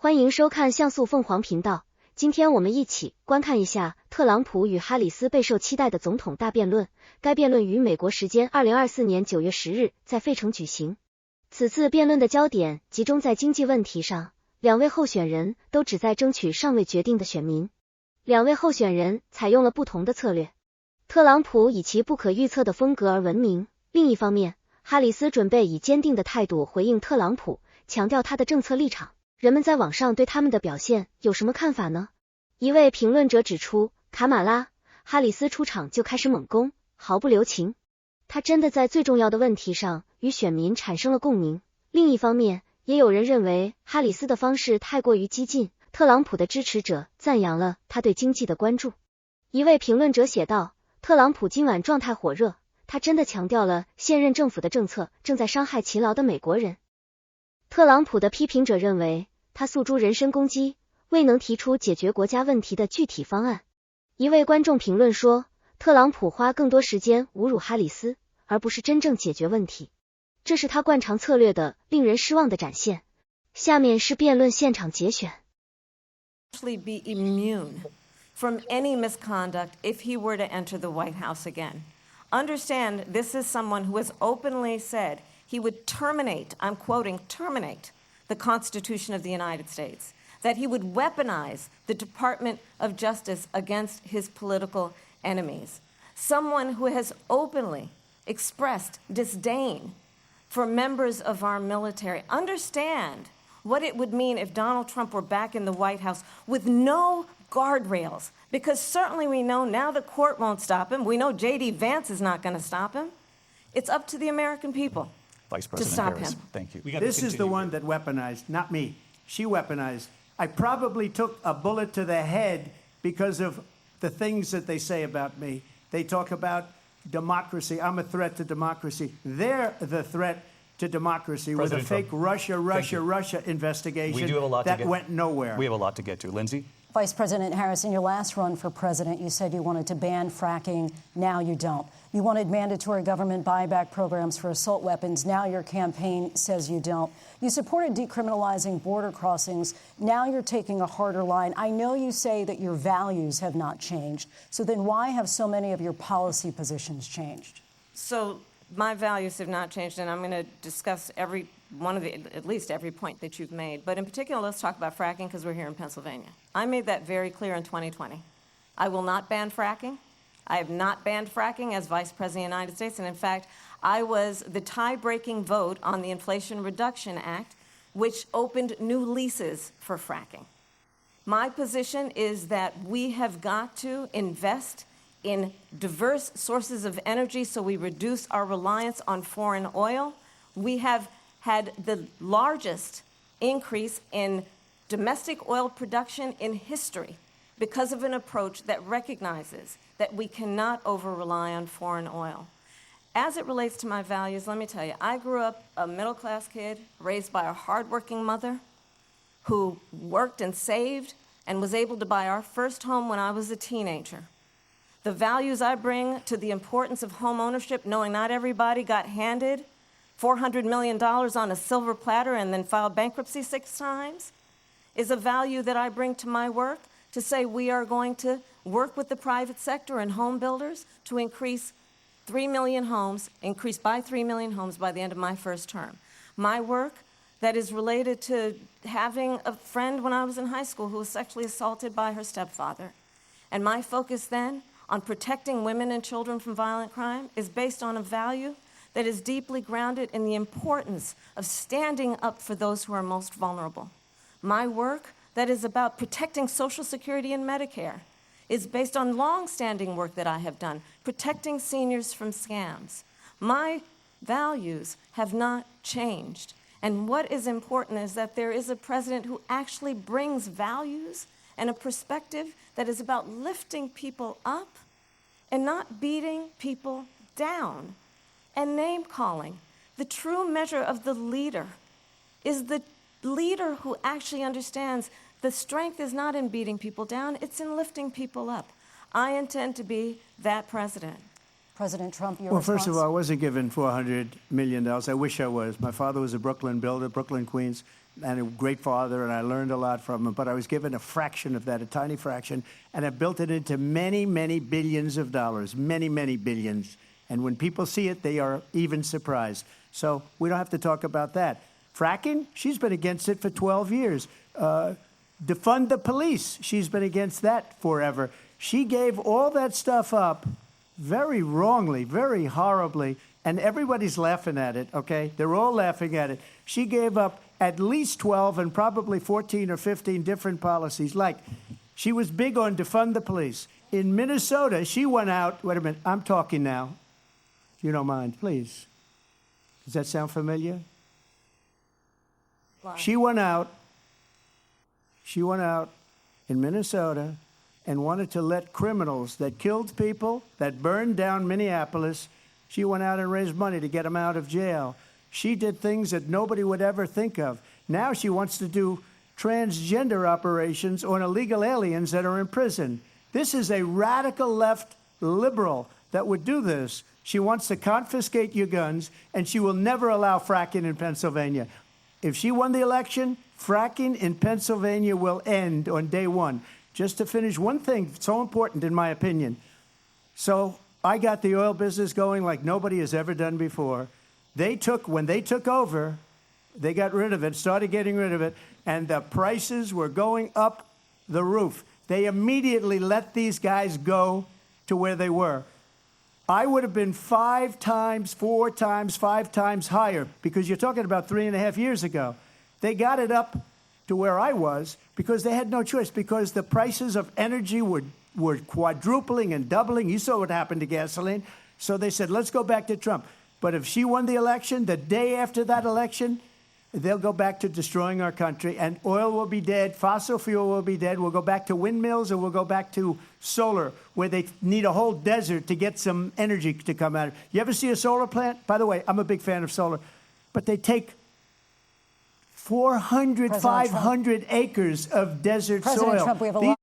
欢迎收看像素凤凰频道。今天我们一起观看一下特朗普与哈里斯备受期待的总统大辩论。该辩论于美国时间2024年9月10日在费城举行。此次辩论的焦点集中在经济问题上，两位候选人都旨在争取尚未决定的选民。两位候选人采用了不同的策略。特朗普以其不可预测的风格而闻名，另一方面，哈里斯准备以坚定的态度回应特朗普，强调他的政策立场。人们在网上对他们的表现有什么看法呢？一位评论者指出，卡马拉·哈里斯出场就开始猛攻，毫不留情。他真的在最重要的问题上与选民产生了共鸣。另一方面，也有人认为哈里斯的方式太过于激进。特朗普的支持者赞扬了他对经济的关注。一位评论者写道，特朗普今晚状态火热，他真的强调了现任政府的政策正在伤害勤劳的美国人。特朗普的批评者认为，他诉诸人身攻击，未能提出解决国家问题的具体方案。一位观众评论说，特朗普花更多时间侮辱哈里斯，而不是真正解决问题。这是他惯常策略的令人失望的展现。下面是辩论现场节选。Be immune from any misconduct if he were to enter the White House again. Understand, this is someone who has openly said he would terminate, I'm quoting, terminate the Constitution of the United States, that he would weaponize the Department of Justice against his political enemies. Someone who has openly expressed disdain for members of our military. Understand what it would mean if Donald Trump were back in the White House with no guardrails, because certainly we know now the court won't stop him. We know J.D. Vance is not going to stop him. It's up to the American people Vice President to stop Harris. him. Thank you. This is the one that weaponized, not me. She weaponized. I probably took a bullet to the head because of the things that they say about me. They talk about democracy. I'm a threat to democracy. They're the threat to democracy with a fake Russia investigation that went nowhere. We have a lot to get to. Lindsay? Vice President Harris, in your last run for president, you said you wanted to ban fracking. Now you don't. You wanted mandatory government buyback programs for assault weapons. Now your campaign says you don't. You supported decriminalizing border crossings. Now you're taking a harder line. I know you say that your values have not changed. So then why have so many of your policy positions changed? So my values have not changed, and I'm going to discuss at least every point that you've made. But in particular, let's talk about fracking because we're here in Pennsylvania. I made that very clear in 2020. I will not ban fracking. I have not banned fracking as Vice President of the United States. And in fact, I was the tie-breaking vote on the Inflation Reduction Act, which opened new leases for fracking. My position is that we have got to invest in diverse sources of energy so we reduce our reliance on foreign oil. We have had the largest increase in domestic oil production in history because of an approach that recognizes that we cannot over-rely on foreign oil. As it relates to my values, let me tell you, I grew up a middle-class kid raised by a hardworking mother who worked and saved and was able to buy our first home when I was a teenager. The values I bring to the importance of home ownership, knowing not everybody got handed $400 million on a silver platter and then filed bankruptcy 6 times, is a value that I bring to my work to say we are going to work with the private sector and home builders to increase by 3 million homes by the end of my first term. My work that is related to having a friend when I was in high school who was sexually assaulted by her stepfather. And my focus then on protecting women and children from violent crime is based on a value that is deeply grounded in the importance of standing up for those who are most vulnerable. My work that is about protecting Social Security and Medicare is based on long-standing work that I have done, protecting seniors from scams. My values have not changed. And what is important is that there is a president who actually brings values and a perspective that is about lifting people up and not beating people down and name-calling. The true measure of the leader is the leader who actually understands the strength is not in beating people down, it's in lifting people up. I intend to be that president. President Trump, your Well, response? first of all, I wasn't given $400 million. I wish I was. My father was a Brooklyn builder, Brooklyn, Queens. and a great father, and I learned a lot from him, but I was given a fraction of that, a tiny fraction, and I built it into many, many billions of dollars, many, many billions. And when people see it, they are even surprised. So we don't have to talk about that. Fracking, she's been against it for 12 years. Defund the police, she's been against that forever. She gave all that stuff up very wrongly, very horribly, and everybody's laughing at it, okay? They're all laughing at it. She gave up at least 12 and probably 14 or 15 different policies. Like, she was big on defund the police. In Minnesota, she went out, wait a minute, I'm talking now. If you don't mind, please. Does that sound familiar? Why? She went out in Minnesota and wanted to let criminals that killed people, that burned down Minneapolis, she went out and raised money to get them out of jail. She did things that nobody would ever think of. Now she wants to do transgender operations on illegal aliens that are in prison. This is a radical left liberal that would do this. She wants to confiscate your guns, and she will never allow fracking in Pennsylvania. If she won the election, fracking in Pennsylvania will end on day one. Just to finish, one thing so important in my opinion. So I got the oil business going like nobody has ever done before. When they took over, they got rid of it, started getting rid of it, and the prices were going up the roof. They immediately let these guys go to where they were. I would have been 5 times, 4 times, 5 times higher, because you're talking about 3.5 years ago. They got it up to where I was because they had no choice, because the prices of energy were quadrupling and doubling. You saw what happened to gasoline. So they said, let's go back to Trump. But if she won the election, the day after that election, they'll go back to destroying our country, and oil will be dead, fossil fuel will be dead, we'll go back to windmills, or we'll go back to solar, where they need a whole desert to get some energy to come out of it. You ever see a solar plant? By the way, I'm a big fan of solar, but they take 400, 500 acres of desert soil. President Trump, we have a lot